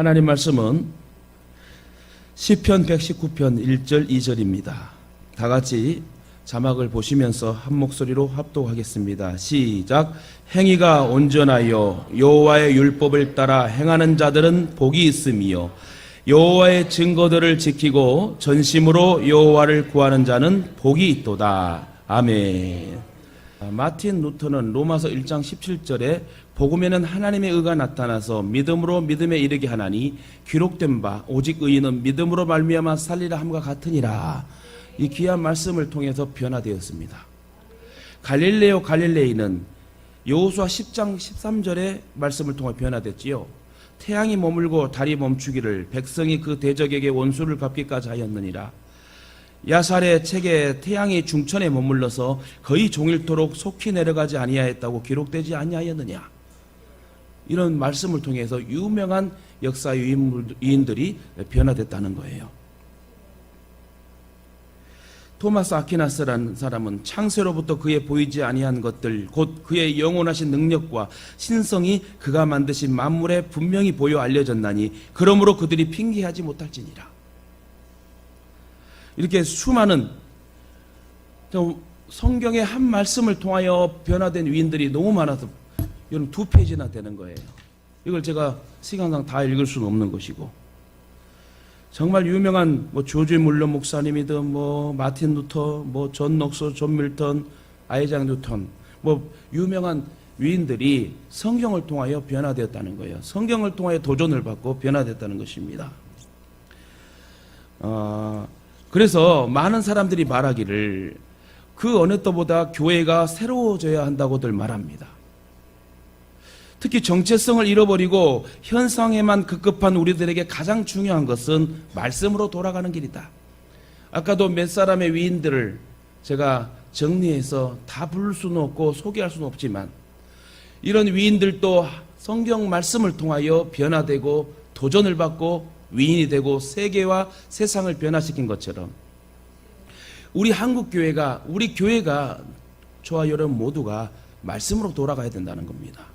하나님 말씀은 시편 119편 1절 2절입니다. 다 같이 자막을 보시면서 한 목소리로 합독하겠습니다. 시작. 행위가 온전하여 여호와의 율법을 따라 행하는 자들은 복이 있음이요 여호와의 증거들을 지키고 전심으로 여호와를 구하는 자는 복이 있도다. 아멘. 마틴 루터는 로마서 1장 17절에 복음에는 하나님의 의가 나타나서 믿음으로 믿음에 이르게 하나니 기록된 바 오직 의인은 믿음으로 말미암아 살리라 함과 같으니라. 이 귀한 말씀을 통해서 변화되었습니다. 갈릴레오 갈릴레이는 여호수아 10장 13절의 말씀을 통해 변화됐지요. 태양이 머물고 달이 멈추기를 백성이 그 대적에게 원수를 갚기까지 하였느니라. 야살의 책에 태양이 중천에 머물러서 거의 종일토록 속히 내려가지 아니하였다고 기록되지 아니하였느냐. 이런 말씀을 통해서 유명한 역사 위인들이 변화됐다는 거예요. 토마스 아퀴나스라는 사람은 창세로부터 그의 보이지 아니한 것들 곧 그의 영원하신 능력과 신성이 그가 만드신 만물에 분명히 보여 알려졌나니 그러므로 그들이 핑계하지 못할지니라. 이렇게 수많은 성경의 한 말씀을 통하여 변화된 위인들이 너무 많아서 여러분 2페이지나 되는 거예요. 이걸 제가 시간상 다 읽을 수는 없는 것이고, 정말 유명한 조지 물러 목사님이든 마틴 루터, 존 녹스, 존 밀턴, 아이작 뉴턴, 유명한 위인들이 성경을 통하여 변화되었다는 거예요. 성경을 통하여 도전을 받고 변화됐다는 것입니다. 그래서 많은 사람들이 말하기를 그 어느 때보다 교회가 새로워져야 한다고들 말합니다. 특히 정체성을 잃어버리고 현상에만 급급한 우리들에게 가장 중요한 것은 말씀으로 돌아가는 길이다. 아까도 몇 사람의 위인들을 제가 정리해서 다 부를 수는 없고 소개할 수는 없지만 이런 위인들도 성경 말씀을 통하여 변화되고 도전을 받고 위인이 되고 세계와 세상을 변화시킨 것처럼 우리 한국교회가, 우리 교회가, 저와 여러분 모두가 말씀으로 돌아가야 된다는 겁니다.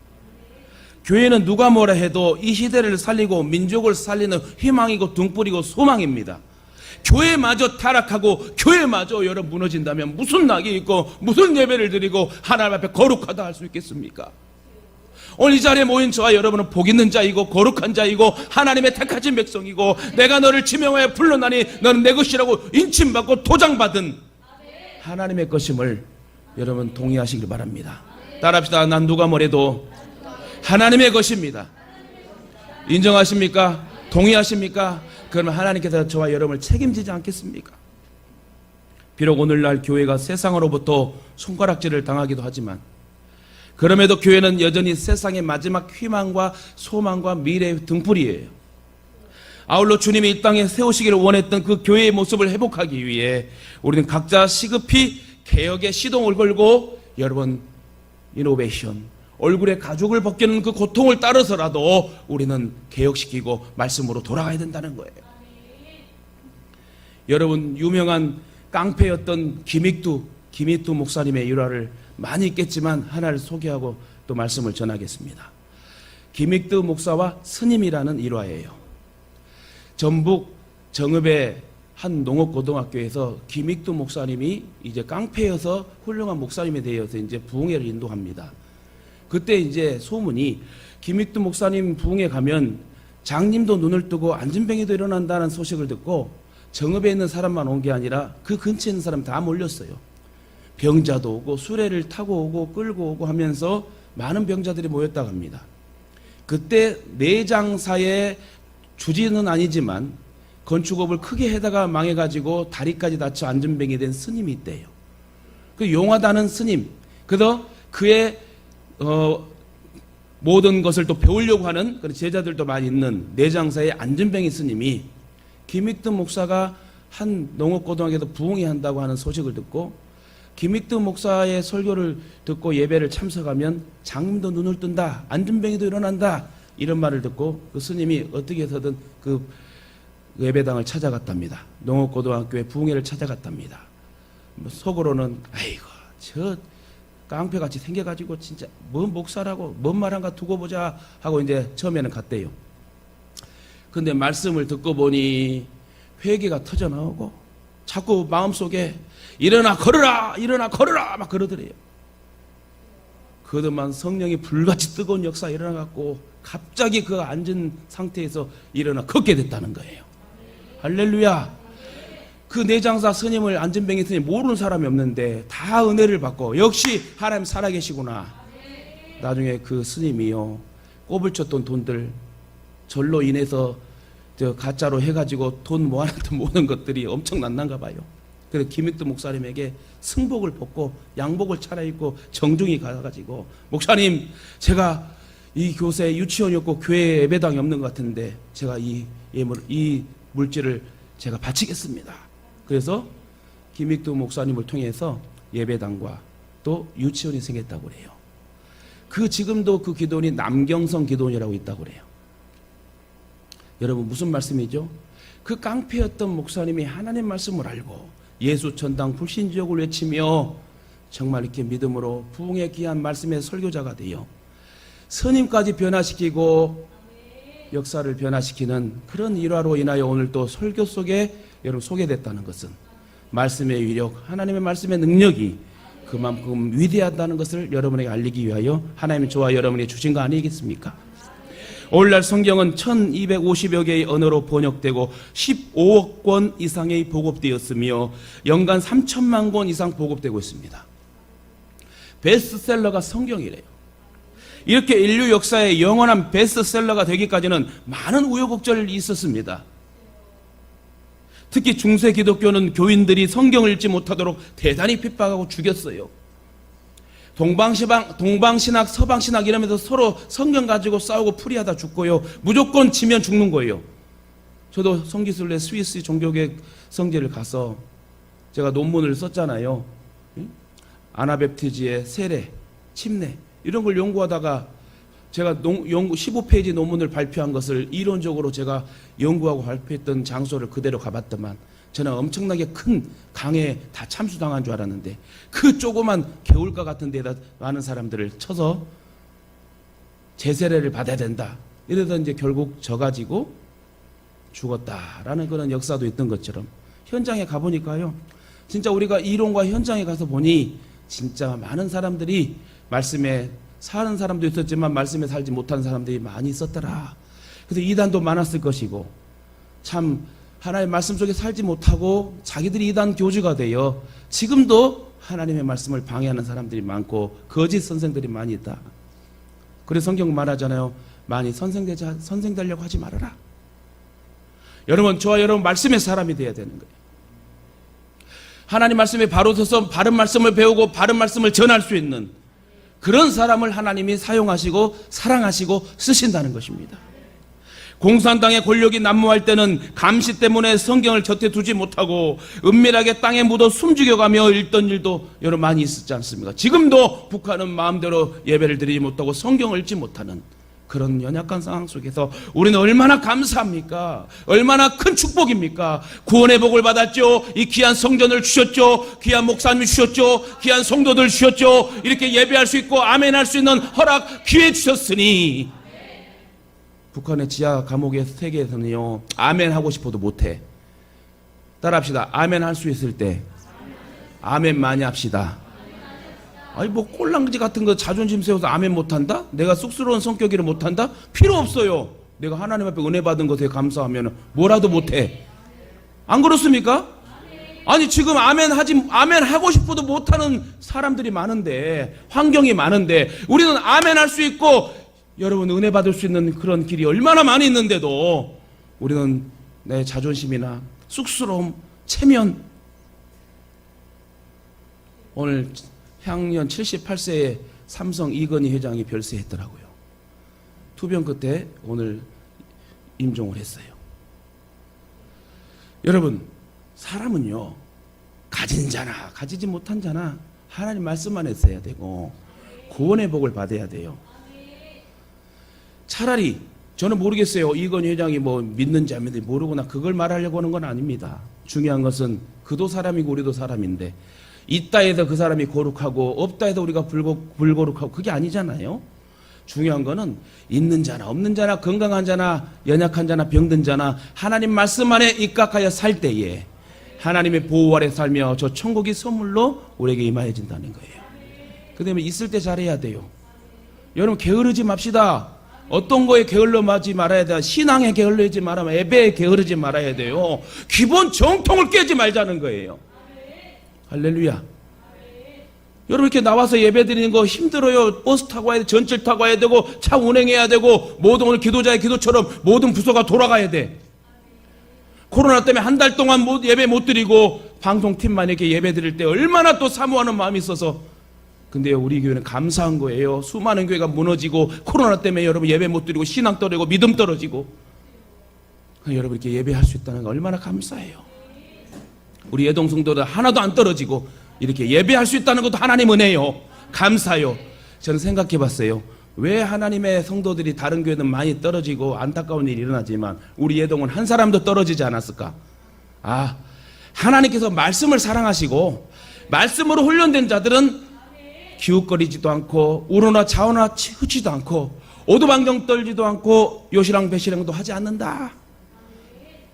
교회는 누가 뭐라 해도 이 시대를 살리고 민족을 살리는 희망이고 등불이고 소망입니다. 교회마저 타락하고 교회마저 여러분 무너진다면 무슨 낙이 있고 무슨 예배를 드리고 하나님 앞에 거룩하다 할 수 있겠습니까? 오늘 이 자리에 모인 저와 여러분은 복 있는 자이고 거룩한 자이고 하나님의 택하신 백성이고 내가 너를 지명하여 불러나니 너는 내 것이라고 인침받고 도장받은 하나님의 것임을 여러분 동의하시길 바랍니다. 따라합시다. 난 누가 뭐래도 하나님의 것입니다. 인정하십니까? 동의하십니까? 그러면 하나님께서 저와 여러분을 책임지지 않겠습니까? 비록 오늘날 교회가 세상으로부터 손가락질을 당하기도 하지만 그럼에도 교회는 여전히 세상의 마지막 희망과 소망과 미래의 등불이에요. 아울러 주님이 이 땅에 세우시기를 원했던 그 교회의 모습을 회복하기 위해 우리는 각자 시급히 개혁의 시동을 걸고 여러분 이노베이션, 얼굴에 가죽을 벗기는 그 고통을 따라서라도 우리는 개혁시키고 말씀으로 돌아가야 된다는 거예요. 여러분 유명한 깡패였던 김익두 목사님의 일화를 많이 있겠지만 하나를 소개하고 또 말씀을 전하겠습니다. 김익두 목사와 스님이라는 일화예요. 전북 정읍의 한 농업고등학교에서 김익두 목사님이 이제 깡패여서 훌륭한 목사님에 대해서 이제 부흥회를 인도합니다. 그때 이제 소문이 김익두 목사님 부흥회 가면 장님도 눈을 뜨고 안진뱅이도 일어난다는 소식을 듣고 정읍에 있는 사람만 온 게 아니라 그 근처에 있는 사람 다 몰렸어요. 병자도 오고 수레를 타고 오고 끌고 오고 하면서 많은 병자들이 모였다고 합니다. 그때 내장사의 주지는 아니지만 건축업을 크게 해다가 망해가지고 다리까지 다쳐 안진뱅이 된 스님이 있대요. 그 용하다는 스님, 그래서 그의 모든 것을 또 배우려고 하는 그런 제자들도 많이 있는 내장사의 안진뱅이 스님이 김익두 목사가 한 농업고등학교에서 부흥회 한다고 하는 소식을 듣고 김익두 목사의 설교를 듣고 예배를 참석하면 장님도 눈을 뜬다, 안진뱅이도 일어난다 이런 말을 듣고 그 스님이 어떻게 해서든 그 예배당을 찾아갔답니다. 농업고등학교의 부흥회를 찾아갔답니다. 속으로는 아이고 저 깡패같이 생겨가지고 진짜 뭔 목사라고 뭔 말한가 두고 보자 하고 이제 처음에는 갔대요. 근데 말씀을 듣고 보니 회개가 터져 나오고 자꾸 마음속에 일어나 걸으라 일어나 걸으라 막 그러더래요. 그동안 성령이 불같이 뜨거운 역사 일어나갖고 갑자기 그 앉은 상태에서 일어나 걷게 됐다는 거예요. 할렐루야. 그 내장사 스님을 안전뱅이 스님 모르는 사람이 없는데 다 은혜를 받고 역시 하나님 살아계시구나. 나중에 그 스님이요 꼽을 쳤던 돈들 절로 인해서 가짜로 해가지고 돈 모아놨던 모든 것들이 엄청 났는가 봐요. 그래서 김익두 목사님에게 승복을 벗고 양복을 차려입고 정중히 가가지고 목사님 제가 이 교세 유치원이 없고 교회 예배당이 없는 것 같은데 제가 이 물질을 제가 바치겠습니다. 그래서 김익두 목사님을 통해서 예배당과 또 유치원이 생겼다고 그래요. 지금도 그 기도원이 남경성 기도원이라고 있다고 그래요. 여러분 무슨 말씀이죠? 그 깡패였던 목사님이 하나님 말씀을 알고 예수 전당 불신지옥을 외치며 정말 이렇게 믿음으로 부흥의 귀한 말씀의 설교자가 되어 스님까지 변화시키고 역사를 변화시키는 그런 일화로 인하여 오늘 또 설교 속에 여러분 소개됐다는 것은 말씀의 위력, 하나님의 말씀의 능력이 그만큼 위대하다는 것을 여러분에게 알리기 위하여 하나님의 저와 여러분이 주신 거 아니겠습니까? 오늘날 성경은 1250여 개의 언어로 번역되고 15억 권 이상의 보급되었으며 연간 3천만 권 이상 보급되고 있습니다. 베스트셀러가 성경이래요. 이렇게 인류 역사의 영원한 베스트셀러가 되기까지는 많은 우여곡절이 있었습니다. 특히 중세 기독교는 교인들이 성경을 읽지 못하도록 대단히 핍박하고 죽였어요. 동방신학, 서방신학 이러면서 서로 성경 가지고 싸우고 풀이하다 죽고요. 무조건 지면 죽는 거예요. 저도 성기순례 스위스 종교계 성지를 가서 제가 논문을 썼잖아요. 아나베프티지의 세례, 침례 이런 걸 연구하다가 제가 15페이지 논문을 발표한 것을 이론적으로 제가 연구하고 발표했던 장소를 그대로 가봤더만 저는 엄청나게 큰 강에 다 참수당한 줄 알았는데 그 조그만 개울가 같은 데다 많은 사람들을 쳐서 제세례를 받아야 된다. 이러다 이제 결국 져가지고 죽었다라는 그런 역사도 있던 것처럼 현장에 가보니까요. 진짜 우리가 이론과 현장에 가서 보니 진짜 많은 사람들이 말씀에 사는 사람도 있었지만 말씀에 살지 못한 사람들이 많이 있었더라. 그래서 이단도 많았을 것이고 참 하나님의 말씀 속에 살지 못하고 자기들이 이단 교주가 되어 지금도 하나님의 말씀을 방해하는 사람들이 많고 거짓 선생들이 많이 있다. 그래서 성경 말하잖아요. 많이 선생되려고 하지 말아라. 여러분 저와 여러분 말씀의 사람이 되어야 되는 거예요. 하나님 말씀에 바로 서서 바른 말씀을 배우고 바른 말씀을 전할 수 있는 그런 사람을 하나님이 사용하시고 사랑하시고 쓰신다는 것입니다. 공산당의 권력이 난무할 때는 감시 때문에 성경을 곁에 두지 못하고 은밀하게 땅에 묻어 숨죽여가며 읽던 일도 여러 많이 있었지 않습니까? 지금도 북한은 마음대로 예배를 드리지 못하고 성경을 읽지 못하는 그런 연약한 상황 속에서 우리는 얼마나 감사합니까? 얼마나 큰 축복입니까? 구원의 복을 받았죠. 이 귀한 성전을 주셨죠. 귀한 목사님 주셨죠. 귀한 성도들 주셨죠. 이렇게 예배할 수 있고 아멘할 수 있는 허락 기회 주셨으니 북한의 지하 감옥의 세계에서는요 아멘 하고 싶어도 못해. 따라합시다. 아멘 할 수 있을 때 아멘 많이 합시다. 아니 뭐 꼴랑지 같은 거 자존심 세워서 아멘 못한다? 내가 쑥스러운 성격이라 못한다? 필요 없어요. 내가 하나님 앞에 은혜 받은 것에 감사하면 뭐라도 못해. 안 그렇습니까? 아니 지금 아멘 하고 싶어도 못하는 사람들이 많은데 환경이 많은데 우리는 아멘 할 수 있고 여러분 은혜 받을 수 있는 그런 길이 얼마나 많이 있는데도 우리는 내 자존심이나 쑥스러움, 체면 오늘 향년 78세의 삼성 이건희 회장이 별세했더라고요. 투병 끝에 오늘 임종을 했어요. 여러분 사람은요 가진 자나 가지지 못한 자나 하나님 말씀만 했어야 되고 구원의 복을 받아야 돼요. 차라리 저는 모르겠어요. 이건희 회장이 뭐 믿는지 안 믿는지 모르구나 그걸 말하려고 하는 건 아닙니다. 중요한 것은 그도 사람이고 우리도 사람인데 있다 해서 그 사람이 거룩하고 없다 해서 우리가 불거룩하고 그게 아니잖아요. 중요한 거는 있는 자나 없는 자나 건강한 자나 연약한 자나 병든 자나 하나님 말씀 안에 입각하여 살 때에 하나님의 보호 아래 살며 저 천국이 선물로 우리에게 임하여진다는 거예요. 그 다음에 있을 때 잘해야 돼요. 여러분 게으르지 맙시다. 어떤 거에 게을러하지 말아야 돼요. 신앙에 게을르지 말아야 돼요. 예배에 게으르지 말아야 돼요. 기본 정통을 깨지 말자는 거예요. 할렐루야. 여러분 이렇게 나와서 예배 드리는 거 힘들어요. 버스 타고 와야 돼. 전철 타고 와야 되고 차 운행해야 되고 모든 오늘 기도자의 기도처럼 모든 부서가 돌아가야 돼. 코로나 때문에 한 달 동안 예배 못 드리고 방송팀만 이렇게 예배 드릴 때 얼마나 또 사모하는 마음이 있어서. 근데요 우리 교회는 감사한 거예요. 수많은 교회가 무너지고 코로나 때문에 여러분 예배 못 드리고 신앙 떨어지고 믿음 떨어지고 여러분 이렇게 예배할 수 있다는 거 얼마나 감사해요. 우리 예동 성도들 하나도 안 떨어지고 이렇게 예배할 수 있다는 것도 하나님 은혜요. 감사요. 저는 생각해 봤어요. 왜 하나님의 성도들이 다른 교회는 많이 떨어지고 안타까운 일이 일어나지만 우리 예동은 한 사람도 떨어지지 않았을까? 하나님께서 말씀을 사랑하시고 말씀으로 훈련된 자들은 기웃거리지도 않고 우로나 좌우나 치우지도 않고 오두방정 떨지도 않고 요시랑 배시랑도 하지 않는다.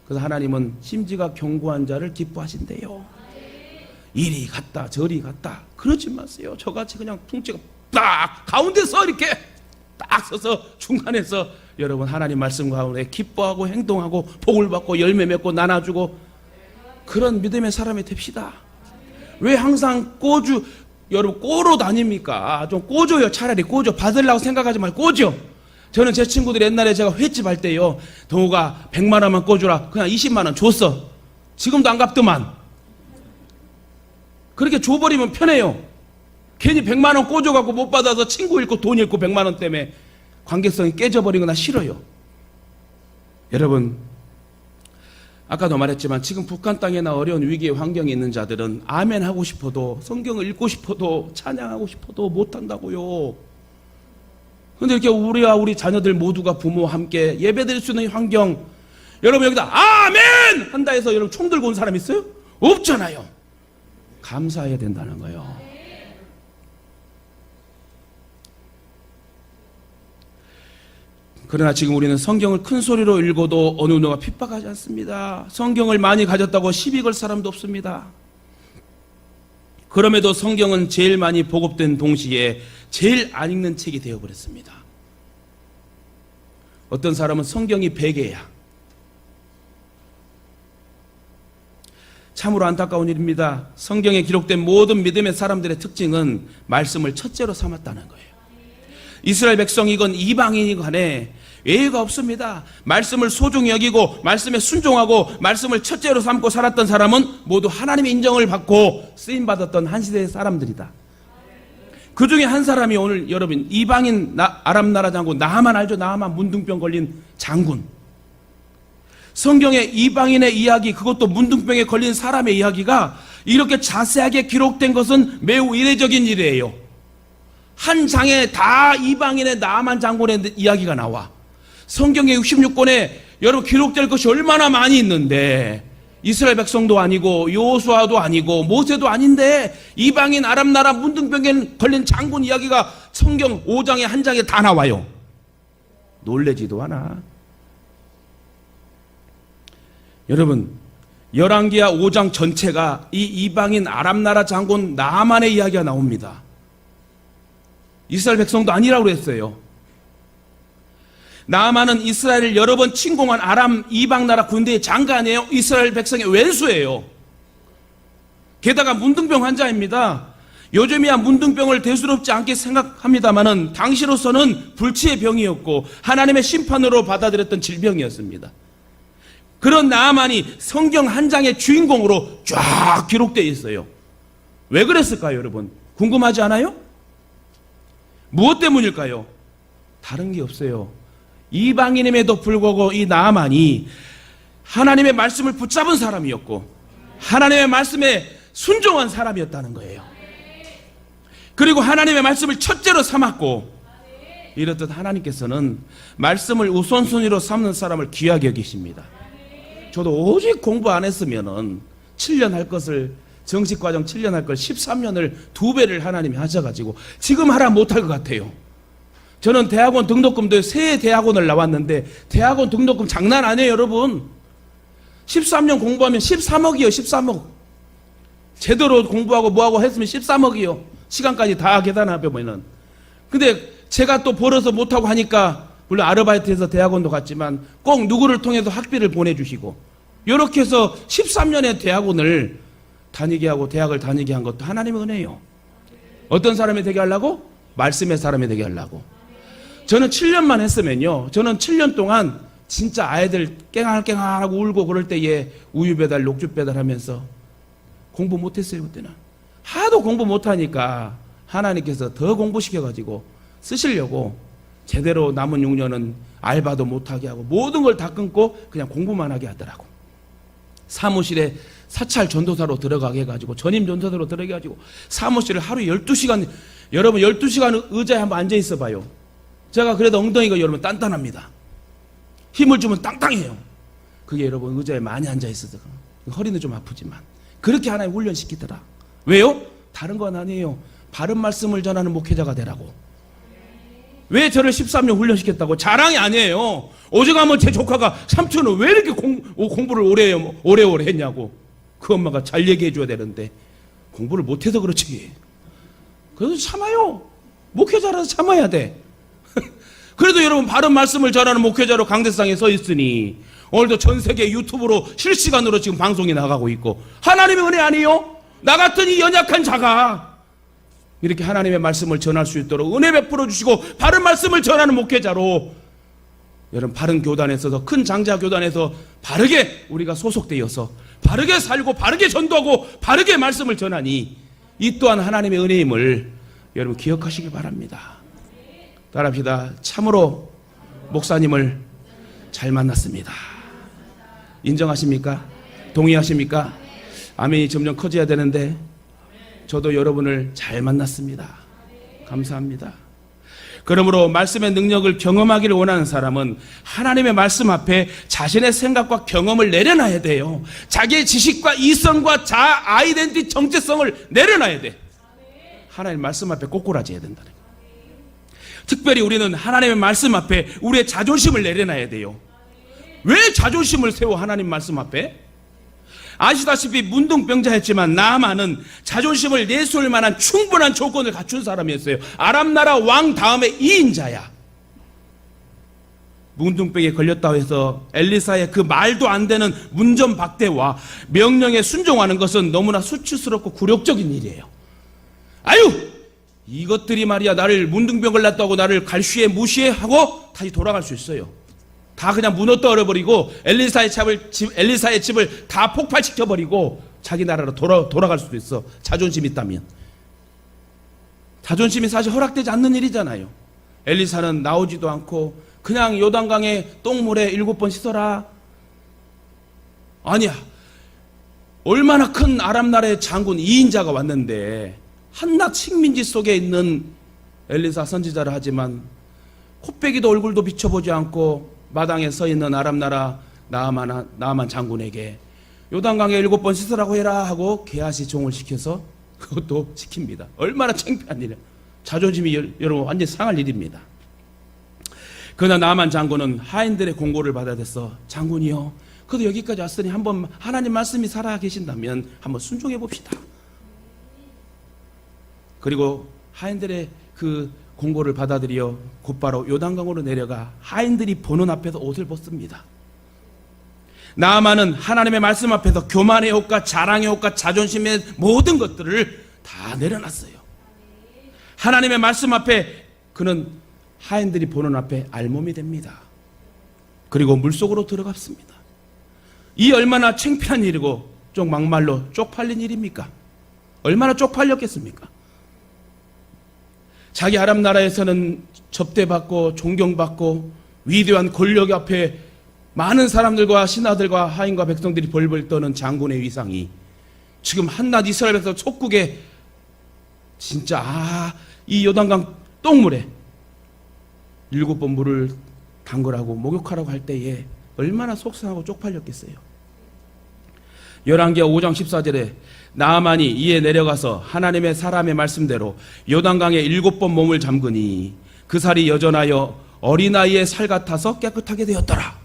그래서 하나님은 심지가 견고한 자를 기뻐하신대요. 이리 갔다 저리 갔다 그러지 마세요. 저같이 그냥 통째가 딱 가운데서 이렇게 딱 서서 중간에서 여러분 하나님 말씀 가운데 기뻐하고 행동하고 복을 받고 열매 맺고 나눠주고 그런 믿음의 사람이 됩시다. 왜 항상 여러분 꼬로 다닙니까? 좀 꼬줘요. 차라리 꼬줘. 받으려고 생각하지 말고 꼬줘. 저는 제 친구들이 옛날에 제가 횟집 할 때요 동호가 100만 원만 꼬주라 그냥 20만 원 줬어. 지금도 안 갚더만. 그렇게 줘버리면 편해요. 괜히 100만 원 꼬줘갖고 못 받아서 친구 잃고 돈 잃고 100만 원 때문에 관계성이 깨져버린 거 나 싫어요. 여러분 아까도 말했지만 지금 북한 땅에나 어려운 위기의 환경에 있는 자들은 아멘 하고 싶어도 성경을 읽고 싶어도 찬양하고 싶어도 못한다고요. 그런데 이렇게 우리와 우리 자녀들 모두가 부모와 함께 예배드릴 수 있는 환경, 여러분 여기다 아멘 한다 해서 여러분 총 들고 온 사람 있어요? 없잖아요. 감사해야 된다는 거예요. 그러나 지금 우리는 성경을 큰 소리로 읽어도 어느 누가 핍박하지 않습니다. 성경을 많이 가졌다고 시비 걸 사람도 없습니다. 그럼에도 성경은 제일 많이 보급된 동시에 제일 안 읽는 책이 되어버렸습니다. 어떤 사람은 성경이 베개야. 참으로 안타까운 일입니다. 성경에 기록된 모든 믿음의 사람들의 특징은 말씀을 첫째로 삼았다는 거예요. 이스라엘 백성이건 이방인이간에 예외가 없습니다. 말씀을 소중히 여기고 말씀에 순종하고 말씀을 첫째로 삼고 살았던 사람은 모두 하나님의 인정을 받고 쓰임받았던 한 시대의 사람들이다. 그 중에 한 사람이 오늘 여러분 이방인 아람 나라 장군 나하만 알죠? 나하만 문둥병 걸린 장군. 성경의 이방인의 이야기, 그것도 문둥병에 걸린 사람의 이야기가 이렇게 자세하게 기록된 것은 매우 이례적인 일이에요. 한 장에 다 이방인의 나하만 장군의 이야기가 나와. 성경의 66권에 여러분 기록될 것이 얼마나 많이 있는데 이스라엘 백성도 아니고 여호수아도 아니고 모세도 아닌데 이방인 아람 나라 문둥병에 걸린 장군 이야기가 성경 5장에 한 장에 다 나와요. 놀래지도 않아. 여러분 열왕기하 5장 전체가 이 이방인 아람 나라 장군 나하만의 이야기가 나옵니다. 이스라엘 백성도 아니라고 그랬어요. 나하만은 이스라엘을 여러 번 침공한 아람 이방 나라 군대의 장관이에요. 이스라엘 백성의 왼수예요. 게다가 문둥병 환자입니다. 요즘이야 문둥병을 대수롭지 않게 생각합니다마는 당시로서는 불치의 병이었고 하나님의 심판으로 받아들였던 질병이었습니다. 그런 나하만이 성경 한 장의 주인공으로 쫙 기록되어 있어요. 왜 그랬을까요, 여러분? 궁금하지 않아요? 무엇 때문일까요? 다른 게 없어요. 이방인임에도 불구하고 이 나하만이 하나님의 말씀을 붙잡은 사람이었고 하나님의 말씀에 순종한 사람이었다는 거예요. 그리고 하나님의 말씀을 첫째로 삼았고 이렇듯 하나님께서는 말씀을 우선순위로 삼는 사람을 귀하게 여기십니다. 저도 오직 공부 안 했으면은 7년 할 것을 정식과정 7년 할 걸 13년을 2배를 하나님이 하셔가지고 지금 하라 못할 것 같아요. 저는 대학원 등록금도 새 대학원을 나왔는데 대학원 등록금 장난 아니에요, 여러분. 13년 공부하면 13억이요, 13억. 제대로 공부하고 뭐하고 했으면 13억이요. 시간까지 다 계산해보면은. 근데 제가 또 벌어서 못하고 하니까 물론 아르바이트해서 대학원도 갔지만 꼭 누구를 통해서 학비를 보내주시고 이렇게 해서 13년의 대학원을 다니게 하고 대학을 다니게 한 것도 하나님의 은혜예요. 어떤 사람이 되게 하려고? 말씀의 사람이 되게 하려고. 저는 7년만 했으면요, 저는 7년 동안 진짜 아이들 깽알깽알하고 울고 그럴 때에 우유 배달, 녹주 배달 하면서 공부 못했어요. 그때는 하도 공부 못하니까 하나님께서 더 공부시켜가지고 쓰시려고 제대로 남은 6년은 알바도 못하게 하고 모든 걸 다 끊고 그냥 공부만 하게 하더라고. 사무실에 사찰 전도사로 들어가게 해가지고 전임 전도사로 들어가게 해가지고 사무실을 하루 12시간, 여러분 12시간 의자에 한번 앉아 있어 봐요. 제가 그래도 엉덩이가 여러분 단단합니다. 힘을 주면 땅땅해요. 그게 여러분 의자에 많이 앉아 있어서 허리는 좀 아프지만 그렇게 하나님 훈련시키더라. 왜요? 다른 건 아니에요. 바른 말씀을 전하는 목회자가 되라고. 왜 저를 13년 훈련시켰다고? 자랑이 아니에요. 오죽하면 제 조카가 삼촌은 왜 이렇게 공부를 오래오래 했냐고. 그 엄마가 잘 얘기해 줘야 되는데 공부를 못해서 그렇지. 그래서 참아요. 목회자라서 참아야 돼. 그래도 여러분 바른 말씀을 전하는 목회자로 강대상에 서 있으니 오늘도 전 세계 유튜브로 실시간으로 지금 방송이 나가고 있고 하나님의 은혜 아니에요? 나 같은 이 연약한 자가 이렇게 하나님의 말씀을 전할 수 있도록 은혜 베풀어 주시고 바른 말씀을 전하는 목회자로 여러분 바른 교단에 서서 큰 장자 교단에서 바르게 우리가 소속되어서 바르게 살고 바르게 전도하고 바르게 말씀을 전하니 이 또한 하나님의 은혜임을 여러분 기억하시기 바랍니다. 따라합시다. 참으로 목사님을 잘 만났습니다. 인정하십니까? 동의하십니까? 아멘이 점점 커져야 되는데 저도 여러분을 잘 만났습니다. 감사합니다. 그러므로 말씀의 능력을 경험하기를 원하는 사람은 하나님의 말씀 앞에 자신의 생각과 경험을 내려놔야 돼요. 자기의 지식과 이성과 자 아이덴티티 정체성을 내려놔야 돼. 하나님의 말씀 앞에 꼬꾸라져야 된다는 거예요. 특별히 우리는 하나님의 말씀 앞에 우리의 자존심을 내려놔야 돼요. 왜 자존심을 세워 하나님 말씀 앞에? 아시다시피 문둥병자였지만 나아만은 자존심을 내세울 만한 충분한 조건을 갖춘 사람이었어요. 아람 나라 왕 다음에 2인자야. 문둥병에 걸렸다고 해서 엘리사의 그 말도 안 되는 문전박대와 명령에 순종하는 것은 너무나 수치스럽고 굴욕적인 일이에요. 아유! 이것들이 말이야 나를 문둥병 걸렸다고 나를 갈시에 무시하고 다시 돌아갈 수 있어요. 다 그냥 무너뜨려 버리고 엘리사의 집을 다 폭발시켜 버리고 자기 나라로 돌아갈 수도 있어. 자존심 있다면. 자존심이 사실 허락되지 않는 일이잖아요. 엘리사는 나오지도 않고 그냥 요단강에 똥물에 7번 씻어라. 아니야. 얼마나 큰 아람 나라의 장군 2인자가 왔는데 한낱 식민지 속에 있는 엘리사 선지자를 하지만 코빼기도 얼굴도 비춰보지 않고 마당에 서 있는 아람 나라 나아만 장군에게 요단강에 7번 씻으라고 해라 하고 게하시 종을 시켜서 그것도 시킵니다. 얼마나 창피한 일이에요. 자존심이 여러분 완전히 상할 일입니다. 그러나 나아만 장군은 하인들의 공고를 받아들여서 장군이요, 그래도 여기까지 왔으니 한번 하나님 말씀이 살아 계신다면 한번 순종해 봅시다. 그리고 하인들의 그 공고를 받아들여 곧바로 요단강으로 내려가 하인들이 보는 앞에서 옷을 벗습니다. 나아만은 하나님의 말씀 앞에서 교만의 옷과 자랑의 옷과 자존심의 모든 것들을 다 내려놨어요. 하나님의 말씀 앞에 그는 하인들이 보는 앞에 알몸이 됩니다. 그리고 물속으로 들어갔습니다. 이 얼마나 창피한 일이고 좀 막말로 쪽팔린 일입니까? 얼마나 쪽팔렸겠습니까? 자기 아람 나라에서는 접대받고 존경받고 위대한 권력 앞에 많은 사람들과 신하들과 하인과 백성들이 벌벌 떠는 장군의 위상이 지금 한낱 이스라엘에서 촉국에 진짜 이 요단강 똥물에 7번 물을 담그라고 목욕하라고 할 때에 얼마나 속상하고 쪽팔렸겠어요. 열왕기하 5장 14절에 나아만이 이에 내려가서 하나님의 사람의 말씀대로 요단강에 7번 몸을 잠그니 그 살이 여전하여 어린아이의 살 같아서 깨끗하게 되었더라.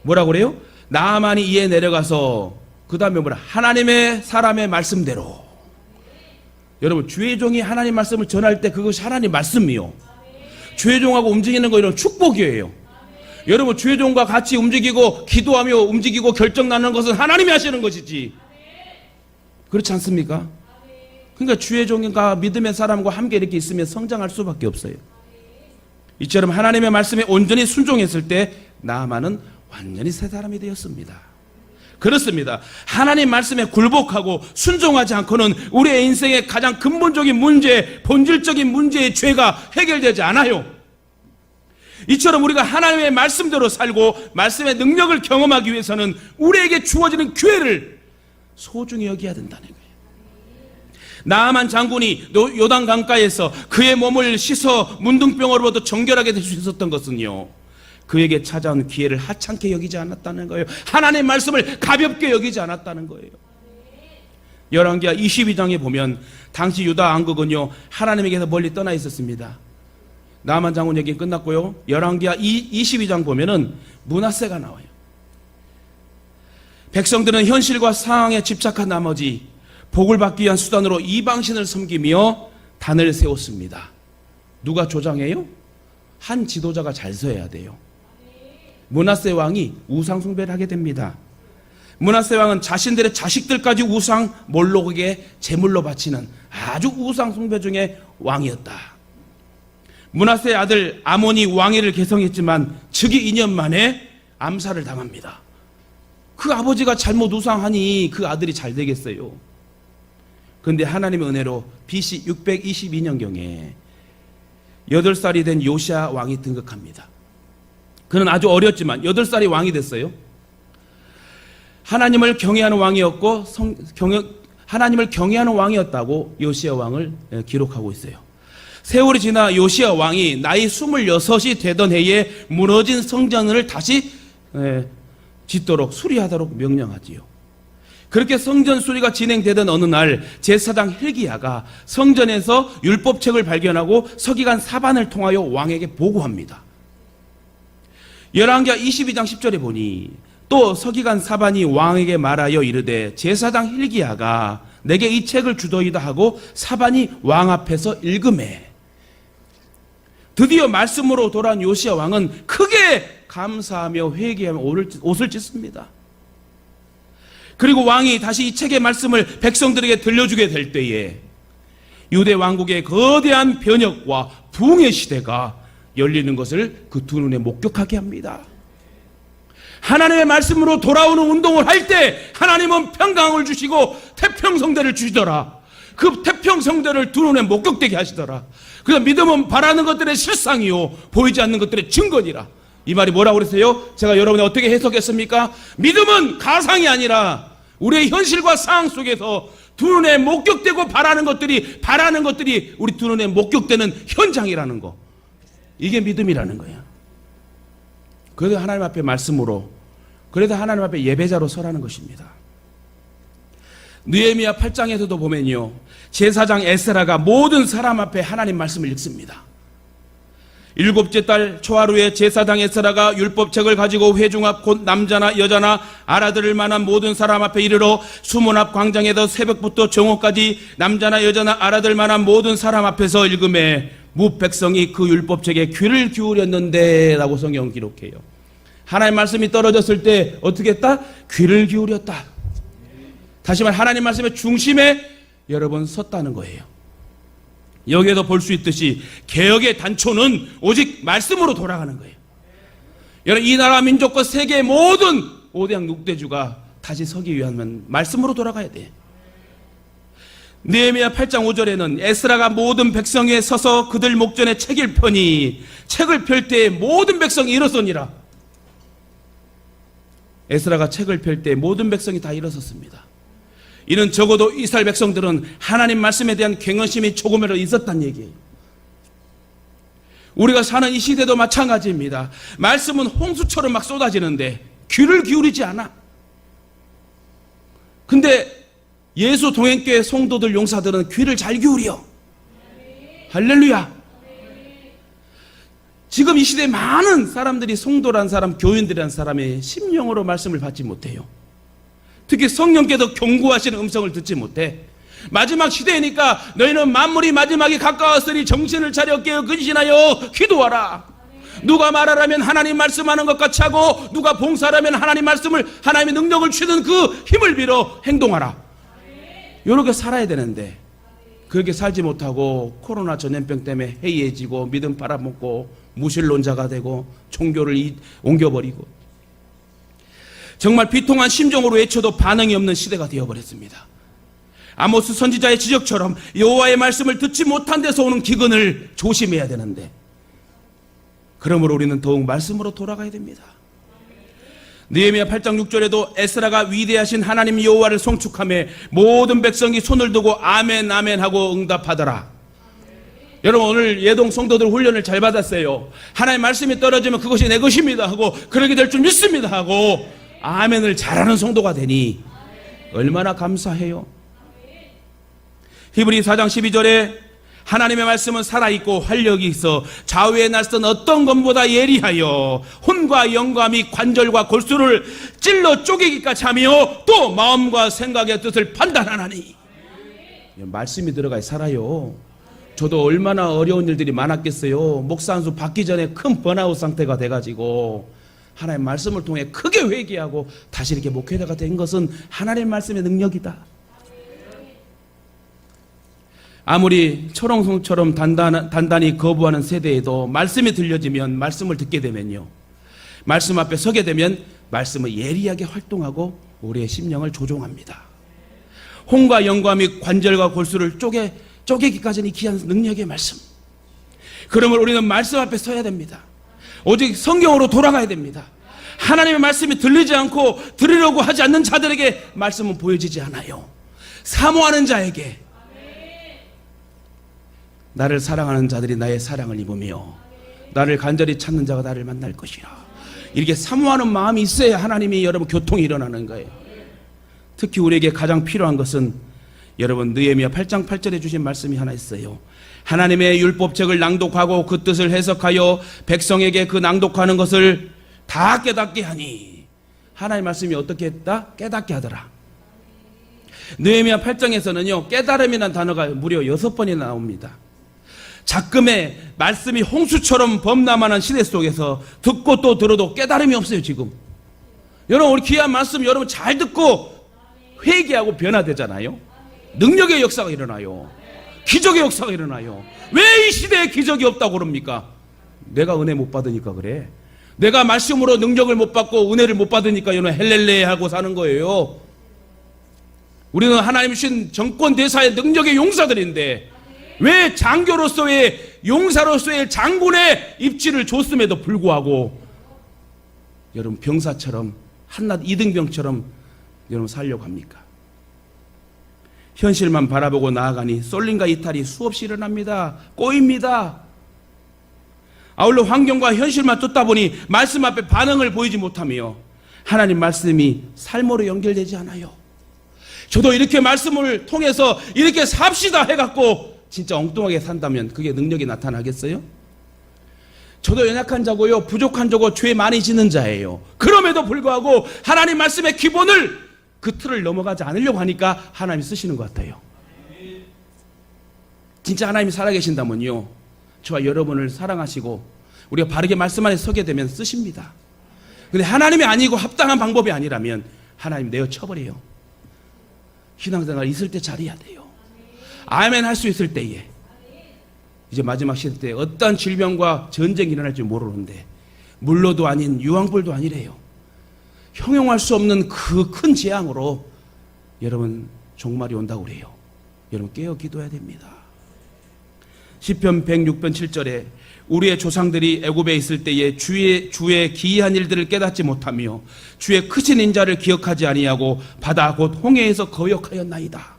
뭐라고 그래요? 나아만이 이에 내려가서 그 다음에 뭐라? 하나님의 사람의 말씀대로. 여러분, 주의 종이 하나님 말씀을 전할 때 그것이 하나님 말씀이요. 주의 종하고 움직이는 거 이런 축복이에요. 여러분, 주의 종과 같이 움직이고 기도하며 움직이고 결정 나는 것은 하나님이 하시는 것이지. 그렇지 않습니까? 그러니까 주의 종과 믿음의 사람과 함께 이렇게 있으면 성장할 수밖에 없어요. 이처럼 하나님의 말씀에 온전히 순종했을 때 나아만은 완전히 새 사람이 되었습니다. 그렇습니다. 하나님 말씀에 굴복하고 순종하지 않고는 우리의 인생의 가장 근본적인 문제, 본질적인 문제의 죄가 해결되지 않아요. 이처럼 우리가 하나님의 말씀대로 살고 말씀의 능력을 경험하기 위해서는 우리에게 주어지는 기회를 소중히 여겨야 된다는 거예요. 나아만 장군이 요단 강가에서 그의 몸을 씻어 문둥병으로부터 정결하게 될 수 있었던 것은요, 그에게 찾아온 기회를 하찮게 여기지 않았다는 거예요. 하나님의 말씀을 가볍게 여기지 않았다는 거예요. 열왕기하 22장에 보면 당시 유다 왕국은요 하나님에게서 멀리 떠나 있었습니다. 나아만 장군 얘기는 끝났고요. 열왕기하 22장 보면은 므낫세가 나와요. 백성들은 현실과 상황에 집착한 나머지 복을 받기 위한 수단으로 이방신을 섬기며 단을 세웠습니다. 누가 조장해요? 한 지도자가 잘 서야 돼요. 므낫세 왕이 우상 숭배를 하게 됩니다. 므낫세 왕은 자신들의 자식들까지 우상 몰록에게 제물로 바치는 아주 우상 숭배 중에 왕이었다. 므낫세의 아들 아몬이 왕위를 계승했지만 즉위 2년 만에 암살을 당합니다. 그 아버지가 잘못 우상하니 그 아들이 잘 되겠어요. 그런데 하나님의 은혜로 BC 622년경에 8살이 된 요시야 왕이 등극합니다. 그는 아주 어렸지만 8살이 왕이 됐어요. 하나님을 경외하는 왕이었고 하나님을 경외하는 왕이었다고 요시야 왕을 기록하고 있어요. 세월이 지나 요시야 왕이 나이 26이 되던 해에 무너진 성전을 다시 짓도록 수리하도록 명령하지요. 그렇게 성전 수리가 진행되던 어느 날 제사장 hil기야가 성전에서 율법책을 발견하고 서기관 사반을 통하여 왕에게 보고합니다. 열왕기하 22장 10절에 보니 또 서기관 사반이 왕에게 말하여 이르되 제사장 hil기야가 내게 이 책을 주더이다 하고 사반이 왕 앞에서 읽음에 드디어 말씀으로 돌아온 요시야 왕은 크게 감사하며 회개하며 옷을 찢습니다. 그리고 왕이 다시 이 책의 말씀을 백성들에게 들려주게 될 때에 유대 왕국의 거대한 변혁과 부흥의 시대가 열리는 것을 그 두 눈에 목격하게 합니다. 하나님의 말씀으로 돌아오는 운동을 할 때 하나님은 평강을 주시고 태평성대를 주시더라. 그 태평성대를 두 눈에 목격되게 하시더라. 그래서 믿음은 바라는 것들의 실상이요 보이지 않는 것들의 증거니라. 이 말이 뭐라고 그랬어요? 제가 여러분이 어떻게 해석했습니까? 믿음은 가상이 아니라 우리의 현실과 상황 속에서 두 눈에 목격되고 바라는 것들이 우리 두 눈에 목격되는 현장이라는 거. 이게 믿음이라는 거예요. 그래도 하나님 앞에 말씀으로, 그래도 하나님 앞에 예배자로 서라는 것입니다. 느헤미야 8장에서도 보면요, 제사장 에스라가 모든 사람 앞에 하나님 말씀을 읽습니다. 7째 달 초하루에 제사장 에스라가 율법책을 가지고 회중 앞 곧 남자나 여자나 알아들을 만한 모든 사람 앞에 이르러 수문 앞 광장에서 새벽부터 정오까지 남자나 여자나 알아들 만한 모든 사람 앞에서 읽음에 무백성이 그 율법책에 귀를 기울였는데 라고 성경 기록해요. 하나님 말씀이 떨어졌을 때 어떻게 했다? 귀를 기울였다. 다시 말해 하나님 말씀의 중심에 여러분 섰다는 거예요. 여기에도 볼 수 있듯이 개혁의 단초는 오직 말씀으로 돌아가는 거예요. 여러분, 이 나라 민족과 세계의 모든 5대양 6대주가 다시 서기 위하면 말씀으로 돌아가야 돼. 느헤미야 8장 5절에는 에스라가 모든 백성 위에 서서 그들 목전에 책을 펴니 책을 펼 때에 모든 백성이 일어서니라. 에스라가 책을 펼 때 모든 백성이 다 일어섰습니다. 이는 적어도 이스라엘 백성들은 하나님 말씀에 대한 경외심이 조금이라도 있었단 얘기예요. 우리가 사는 이 시대도 마찬가지입니다. 말씀은 홍수처럼 막 쏟아지는데 귀를 기울이지 않아. 근데 예수 동행교회 성도들 용사들은 귀를 잘 기울여. 할렐루야. 지금 이 시대에 많은 사람들이 성도란 사람, 교인들이란 사람의 심령으로 말씀을 받지 못해요. 특히 성령께서 경고하시는 음성을 듣지 못해. 마지막 시대이니까 너희는 만물이 마지막에 가까웠으니 정신을 차려 깨어 근신하여 기도하라. 누가 말하라면 하나님 말씀하는 것 같이 하고, 누가 봉사하라면 하나님 말씀을, 하나님의 능력을 주는 그 힘을 빌어 행동하라. 이렇게 살아야 되는데 그렇게 살지 못하고 코로나 전염병 때문에 해이해지고 믿음 빨아먹고 무신론자가 되고 종교를 옮겨버리고 정말 비통한 심정으로 외쳐도 반응이 없는 시대가 되어버렸습니다. 아모스 선지자의 지적처럼 여호와의 말씀을 듣지 못한 데서 오는 기근을 조심해야 되는데, 그러므로 우리는 더욱 말씀으로 돌아가야 됩니다. 느헤미야 8장 6절에도 에스라가 위대하신 하나님 여호와를 송축하며 모든 백성이 손을 두고 아멘 아멘 하고 응답하더라. 여러분, 오늘 예동 성도들 훈련을 잘 받았어요. 하나님 말씀이 떨어지면 그것이 내 것입니다 하고, 그러게 될 줄 믿습니다 하고 아멘을 잘하는 성도가 되니 얼마나 감사해요. 히브리 4장 12절에 하나님의 말씀은 살아있고 활력이 있어 좌우에 낯선 어떤 것보다 예리하여 혼과 영과 및 관절과 골수를 찔러 쪼개기까지 하며 또 마음과 생각의 뜻을 판단하나니. 말씀이 들어가야 살아요. 저도 얼마나 어려운 일들이 많았겠어요. 목사 한 수 받기 전에 큰 번아웃 상태가 돼가지고 하나님의 말씀을 통해 크게 회개하고 다시 이렇게 목회자가 된 것은 하나님의 말씀의 능력이다. 아무리 철옹성처럼 단단히 거부하는 세대에도 말씀이 들려지면, 말씀을 듣게 되면요, 말씀 앞에 서게 되면 말씀을 예리하게 활동하고 우리의 심령을 조종합니다. 혼과 영과 및 관절과 골수를 쪼개기까지는 귀한 능력의 말씀. 그러면 우리는 말씀 앞에 서야 됩니다. 오직 성경으로 돌아가야 됩니다. 하나님의 말씀이 들리지 않고 들으려고 하지 않는 자들에게 말씀은 보여지지 않아요. 사모하는 자에게, 나를 사랑하는 자들이 나의 사랑을 입으며 나를 간절히 찾는 자가 나를 만날 것이라. 이렇게 사모하는 마음이 있어야 하나님이 여러분 교통이 일어나는 거예요. 특히 우리에게 가장 필요한 것은 여러분 느헤미야 8장 8절에 주신 말씀이 하나 있어요. 하나님의 율법책을 낭독하고 그 뜻을 해석하여 백성에게 그 낭독하는 것을 다 깨닫게 하니. 하나님의 말씀이 어떻게 했다? 깨닫게 하더라. 느헤미야 8장에서는요 깨달음이라는 단어가 무려 6번이나 나옵니다. 작금의 말씀이 홍수처럼 범람하는 시대 속에서 듣고 또 들어도 깨달음이 없어요. 지금 여러분, 우리 귀한 말씀 여러분 잘 듣고 회개하고 변화되잖아요. 능력의 역사가 일어나요. 기적의 역사가 일어나요. 왜 이 시대에 기적이 없다고 그럽니까? 내가 은혜 못 받으니까 그래. 내가 말씀으로 능력을 못 받고 은혜를 못 받으니까 여러분 헬렐레 하고 사는 거예요. 우리는 하나님 주신 정권 대사의 능력의 용사들인데 왜 장교로서의, 용사로서의 장군의 입지를 줬음에도 불구하고 여러분 병사처럼, 한낱 이등병처럼 여러분 살려고 합니까? 현실만 바라보고 나아가니 쏠림과 이탈이 수없이 일어납니다. 꼬입니다. 아울러 환경과 현실만 쫓다 보니 말씀 앞에 반응을 보이지 못하며 하나님 말씀이 삶으로 연결되지 않아요. 저도 이렇게 말씀을 통해서 이렇게 삽시다 해갖고 진짜 엉뚱하게 산다면 그게 능력이 나타나겠어요? 저도 연약한 자고요, 부족한 자고 죄 많이 짓는 자예요. 그럼에도 불구하고 하나님 말씀의 기본을, 그 틀을 넘어가지 않으려고 하니까 하나님이 쓰시는 것 같아요. 진짜 하나님이 살아계신다면요, 저와 여러분을 사랑하시고 우리가 바르게 말씀 안에 서게 되면 쓰십니다. 근데 하나님이 아니고 합당한 방법이 아니라면 하나님 내어 쳐버려요. 신앙생활 있을 때 잘해야 돼요. 아멘 할 수 있을 때에. 이제 마지막 시대 때 어떤 질병과 전쟁이 일어날지 모르는데 물로도 아닌 유황불도 아니래요. 형용할 수 없는 그 큰 재앙으로 여러분 종말이 온다고 그래요. 여러분 깨어 기도해야 됩니다. 시편 106편 7절에 우리의 조상들이 애굽에 있을 때에 주의 기이한 일들을 깨닫지 못하며 주의 크신 인자를 기억하지 아니하고 바다 곧 홍해에서 거역하였나이다.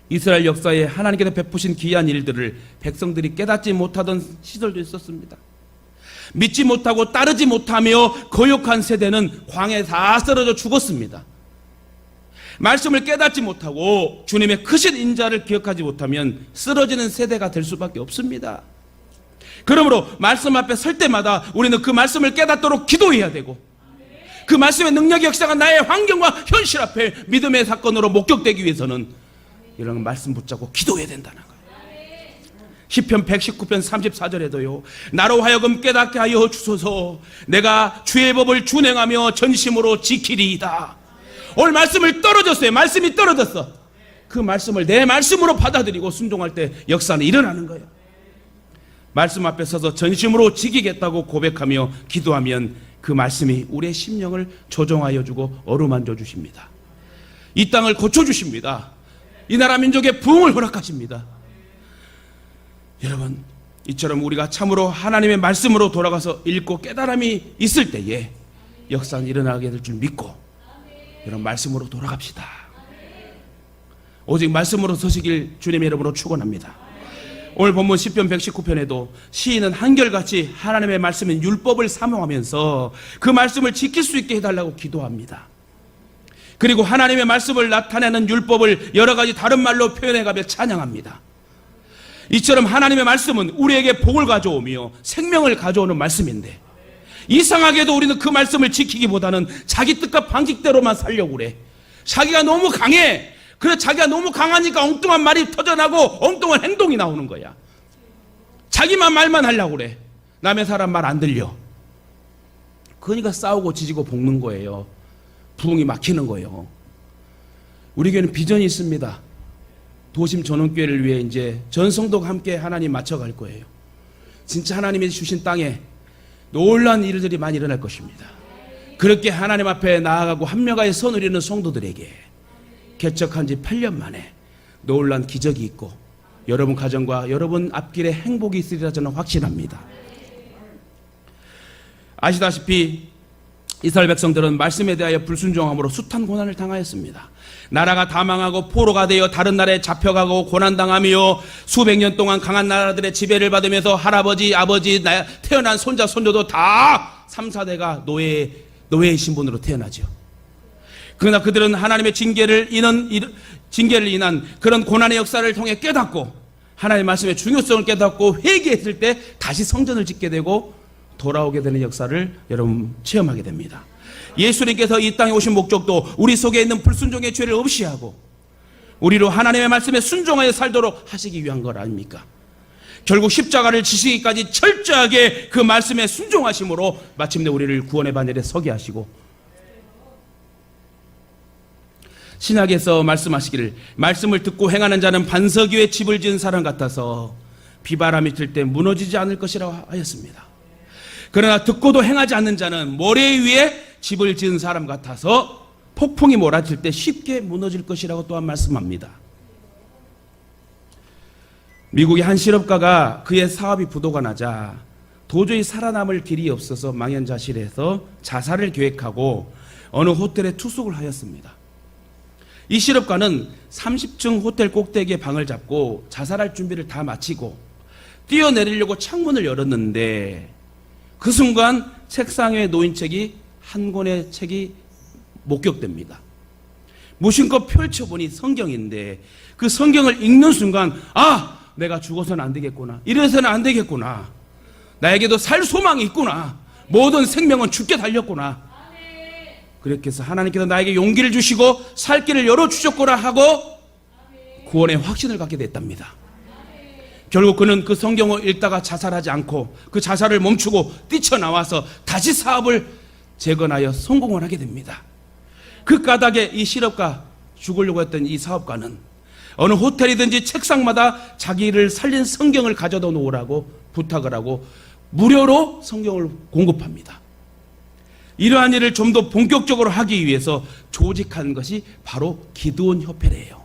이스라엘 역사에 하나님께서 베푸신 기이한 일들을 백성들이 깨닫지 못하던 시절도 있었습니다. 믿지 못하고 따르지 못하며 거역한 세대는 광야에 다 쓰러져 죽었습니다. 말씀을 깨닫지 못하고 주님의 크신 인자를 기억하지 못하면 쓰러지는 세대가 될 수밖에 없습니다. 그러므로 말씀 앞에 설 때마다 우리는 그 말씀을 깨닫도록 기도해야 되고, 그 말씀의 능력이 역사가 나의 환경과 현실 앞에 믿음의 사건으로 목격되기 위해서는 이런 말씀 붙잡고 기도해야 된다는 거예요. 시편 119편 34절에도요, 나로 하여금 깨닫게 하여 주소서. 내가 주의 법을 준행하며 전심으로 지키리이다. 오늘 말씀을 떨어졌어요. 말씀이 떨어졌어. 그 말씀을 내 말씀으로 받아들이고 순종할 때 역사는 일어나는 거예요. 말씀 앞에 서서 전심으로 지키겠다고 고백하며 기도하면 그 말씀이 우리의 심령을 조정하여 주고 어루만져 주십니다. 이 땅을 고쳐주십니다. 이 나라 민족의 부흥을 허락하십니다. 여러분, 이처럼 우리가 참으로 하나님의 말씀으로 돌아가서 읽고 깨달음이 있을 때에 역사는 일어나게 될 줄 믿고 이런 말씀으로 돌아갑시다. 오직 말씀으로 서시길 주님의 이름으로 축원합니다. 오늘 본문 시편 119편에도 시인은 한결같이 하나님의 말씀인 율법을 사모하면서 그 말씀을 지킬 수 있게 해달라고 기도합니다. 그리고 하나님의 말씀을 나타내는 율법을 여러 가지 다른 말로 표현해가며 찬양합니다. 이처럼 하나님의 말씀은 우리에게 복을 가져오며 생명을 가져오는 말씀인데, 이상하게도 우리는 그 말씀을 지키기보다는 자기 뜻과 방식대로만 살려고 그래. 자기가 너무 강해. 그래, 자기가 너무 강하니까 엉뚱한 말이 터져나고 엉뚱한 행동이 나오는 거야. 자기만 말만 하려고 그래. 남의 사람 말 안 들려. 그러니까 싸우고 지지고 볶는 거예요. 부흥이 막히는 거예요. 우리 교회는 비전이 있습니다. 도심 전원교회를 위해 이제 전 성도가 함께 하나님 맞춰갈 거예요. 진짜 하나님이 주신 땅에 놀라운 일들이 많이 일어날 것입니다. 그렇게 하나님 앞에 나아가고 합력하여 선 누리는 성도들에게 개척한 지 8년 만에 놀라운 기적이 있고 여러분 가정과 여러분 앞길에 행복이 있으리라 저는 확신합니다. 아시다시피 이스라엘 백성들은 말씀에 대하여 불순종함으로 숱한 고난을 당하였습니다. 나라가 다 망하고 포로가 되어 다른 나라에 잡혀가고 고난당하며 수백 년 동안 강한 나라들의 지배를 받으면서 할아버지, 아버지, 태어난 손자, 손녀도 다 3, 4대가 노예의 신분으로 태어나죠. 그러나 그들은 하나님의 징계를 인한 그런 고난의 역사를 통해 깨닫고 하나님의 말씀의 중요성을 깨닫고 회개했을 때 다시 성전을 짓게 되고 돌아오게 되는 역사를 여러분 체험하게 됩니다. 예수님께서 이 땅에 오신 목적도 우리 속에 있는 불순종의 죄를 없이 하고 우리로 하나님의 말씀에 순종하여 살도록 하시기 위한 것 아닙니까? 결국 십자가를 지시기까지 철저하게 그 말씀에 순종하심으로 마침내 우리를 구원의 반열에 서게 하시고, 신약에서 말씀하시기를 말씀을 듣고 행하는 자는 반석 위에 집을 지은 사람 같아서 비바람이 들 때 무너지지 않을 것이라고 하였습니다. 그러나 듣고도 행하지 않는 자는 모래 위에 집을 지은 사람 같아서 폭풍이 몰아칠 때 쉽게 무너질 것이라고 또한 말씀합니다. 미국의 한 실업가가 그의 사업이 부도가 나자 도저히 살아남을 길이 없어서 망연자실해서 자살을 계획하고 어느 호텔에 투숙을 하였습니다. 이 실업가는 30층 호텔 꼭대기에 방을 잡고 자살할 준비를 다 마치고 뛰어내리려고 창문을 열었는데 그 순간 책상 위에 놓인 책이 한 권의 책이 목격됩니다. 무심코 펼쳐보니 성경인데 그 성경을 읽는 순간 내가 죽어서는 안 되겠구나. 이래서는 안 되겠구나. 나에게도 살 소망이 있구나. 모든 생명은 죽게 달렸구나. 그렇게 해서 하나님께서 나에게 용기를 주시고 살 길을 열어주셨구나 하고 구원의 확신을 갖게 됐답니다. 결국 그는 그 성경을 읽다가 자살하지 않고 그 자살을 멈추고 뛰쳐나와서 다시 사업을 재건하여 성공을 하게 됩니다. 그 까닭에 이 실업가, 죽으려고 했던 이 사업가는 어느 호텔이든지 책상마다 자기를 살린 성경을 가져다 놓으라고 부탁을 하고 무료로 성경을 공급합니다. 이러한 일을 좀 더 본격적으로 하기 위해서 조직한 것이 바로 기드온 협회래요.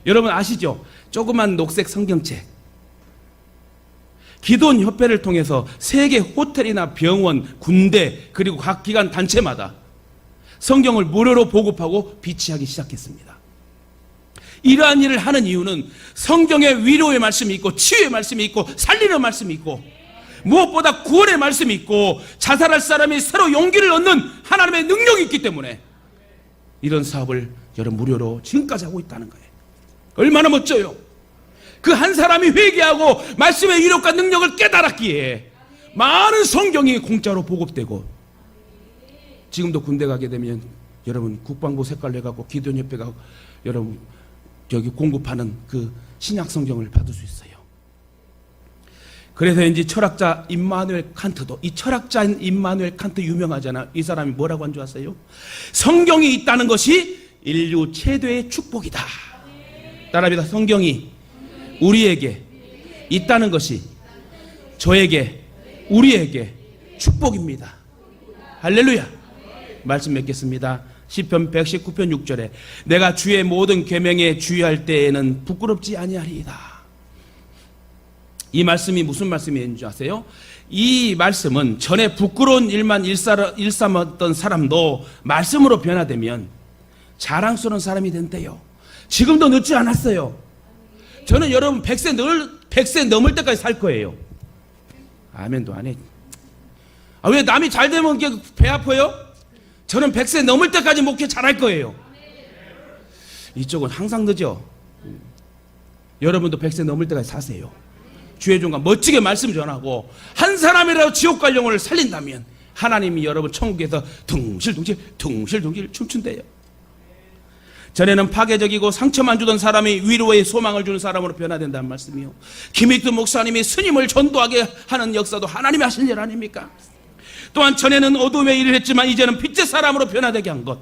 여러분 아시죠? 조그만 녹색 성경책. 기드온 협회를 통해서 세계 호텔이나 병원, 군대 그리고 각 기관 단체마다 성경을 무료로 보급하고 비치하기 시작했습니다. 이러한 일을 하는 이유는 성경의 위로의 말씀이 있고 치유의 말씀이 있고 살리는 말씀이 있고 무엇보다 구원의 말씀이 있고 자살할 사람이 새로 용기를 얻는 하나님의 능력이 있기 때문에 이런 사업을 여러분 무료로 지금까지 하고 있다는 거예요. 얼마나 멋져요. 그 한 사람이 회개하고 말씀의 위력과 능력을 깨달았기에 많은 성경이 공짜로 보급되고, 지금도 군대 가게 되면 여러분 국방부 색깔로 해갖고 기도연협회 가고 여러분 여기 공급하는 그 신약 성경을 받을 수 있어요. 그래서 이제 철학자 임마누엘 칸트도, 이 철학자인 임마누엘 칸트 유명하잖아요. 이 사람이 뭐라고 한 줄 아세요? 성경이 있다는 것이 인류 최대의 축복이다. 따라합니다. 성경이 우리에게 있다는 것이 저에게, 우리에게 축복입니다. 할렐루야. 말씀 맺겠습니다. 시편 119편 6절에 내가 주의 모든 계명에 주의할 때에는 부끄럽지 아니하리이다. 이 말씀이 무슨 말씀인지 아세요? 이 말씀은 전에 부끄러운 일만 일삼았던 사람도 말씀으로 변화되면 자랑스러운 사람이 된대요. 지금도 늦지 않았어요. 저는 여러분 100세 넘을 때까지 살 거예요. 아멘도 안 해. 왜 남이 잘 되면 배 아파요? 저는 100세 넘을 때까지 목회 잘할 거예요. 이쪽은 항상 늦어. 여러분도 100세 넘을 때까지 사세요. 주의 종과 멋지게 말씀 전하고 한 사람이라도 지옥 갈 영혼을 살린다면 하나님이 여러분 천국에서 둥실둥실 춤춘대요. 전에는 파괴적이고 상처만 주던 사람이 위로의 소망을 주는 사람으로 변화된다는 말씀이요. 김익두 목사님이 스님을 전도하게 하는 역사도 하나님이 하신 일 아닙니까? 또한 전에는 어둠의 일을 했지만 이제는 빛의 사람으로 변화되게 한 것.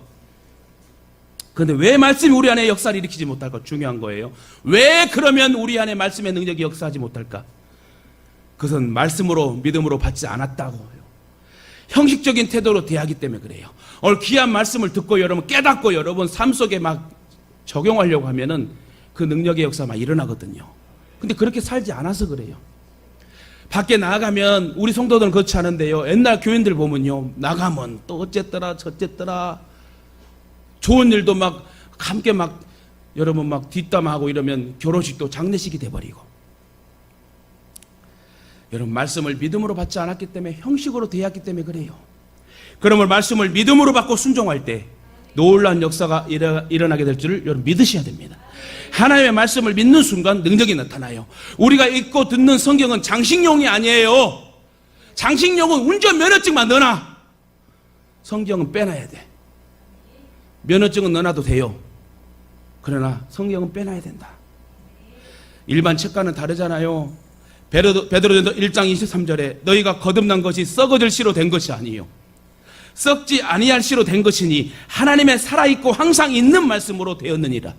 그런데 왜 말씀이 우리 안에 역사를 일으키지 못할까? 중요한 거예요. 왜 그러면 우리 안에 말씀의 능력이 역사하지 못할까? 그것은 말씀으로 믿음으로 받지 않았다고요. 형식적인 태도로 대하기 때문에 그래요. 오늘 귀한 말씀을 듣고 여러분 깨닫고 여러분 삶 속에 막 적용하려고 하면은 그 능력의 역사가 막 일어나거든요. 근데 그렇게 살지 않아서 그래요. 밖에 나가면 우리 성도들은 그렇지 않은데요. 옛날 교인들 보면요. 나가면 또 어쨌더라 저쨌더라 좋은 일도 막 함께 막 여러분 막 뒷담하고 이러면 결혼식도 장례식이 돼버리고, 여러분 말씀을 믿음으로 받지 않았기 때문에 형식으로 대했기 때문에 그래요. 그러면 말씀을 믿음으로 받고 순종할 때 놀라운 역사가 일어나게 될 줄을 여러분 믿으셔야 됩니다. 하나님의 말씀을 믿는 순간 능력이 나타나요. 우리가 읽고 듣는 성경은 장식용이 아니에요. 장식용은 운전면허증만 넣어놔. 성경은 빼놔야 돼. 면허증은 넣어놔도 돼요. 그러나 성경은 빼놔야 된다. 일반 책과는 다르잖아요. 베드로전서 1장 23절에 너희가 거듭난 것이 썩어질 씨로 된 것이 아니요 썩지 아니할 씨로 된 것이니 하나님의 살아있고 항상 있는 말씀으로 되었느니라.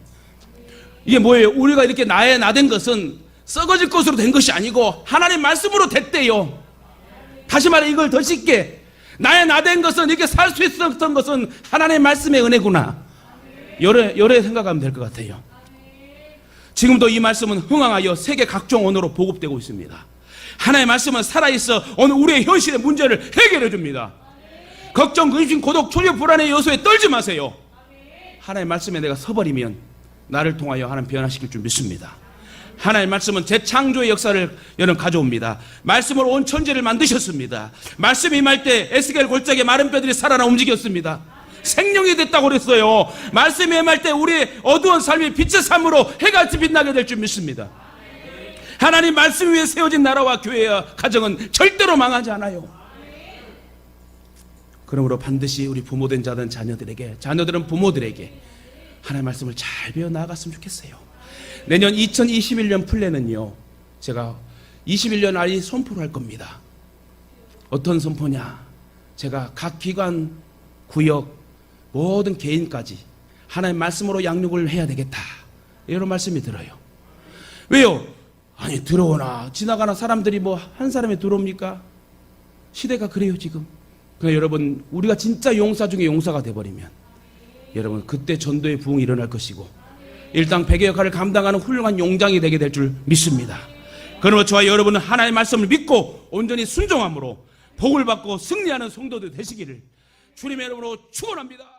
이게 뭐예요? 우리가 이렇게 나된 것은 썩어질 것으로 된 것이 아니고 하나님 말씀으로 됐대요. 다시 말해 이걸 더 쉽게, 나된 것은 이렇게 살 수 있었던 것은 하나님의 말씀의 은혜구나. 요래 생각하면 될 것 같아요. 지금도 이 말씀은 흥황하여 세계 각종 언어로 보급되고 있습니다. 하나님의 말씀은 살아있어 오늘 우리의 현실의 문제를 해결해 줍니다. 걱정, 근심, 고독, 초조, 불안의 요소에 떨지 마세요. 하나님의 말씀에 내가 서버리면 나를 통하여 하나님 변화시킬 줄 믿습니다. 하나님의 말씀은 재창조의 역사를 여러분 가져옵니다. 말씀으로 온 천지를 만드셨습니다. 말씀이 임할 때 에스겔 골짜기에 마른 뼈들이 살아나 움직였습니다. 생명이 됐다고 그랬어요. 말씀이 임할 때 우리의 어두운 삶이 빛의 삶으로 해같이 빛나게 될 줄 믿습니다. 하나님 말씀 위에 세워진 나라와 교회와 가정은 절대로 망하지 않아요. 그러므로 반드시 우리 부모된 자들은 자녀들은 부모들에게 하나님의 말씀을 잘 배워 나아갔으면 좋겠어요. 내년 2021년 플랜은요, 제가 21년 안에 선포를 할 겁니다. 어떤 선포냐? 제가 각 기관, 구역, 모든 개인까지 하나님의 말씀으로 양육을 해야 되겠다, 이런 말씀이 들어요. 왜요? 아니 들어오나 지나가나 사람들이 뭐 한 사람이 들어옵니까? 시대가 그래요 지금. 그러니까 여러분 우리가 진짜 용사 중에 용사가 돼버리면 여러분 그때 전도의 부흥이 일어날 것이고 일당 100의 역할을 감당하는 훌륭한 용장이 되게 될 줄 믿습니다. 그러므로 저와 여러분은 하나님의 말씀을 믿고 온전히 순종함으로 복을 받고 승리하는 성도들 되시기를 주님의 이름으로 축원합니다.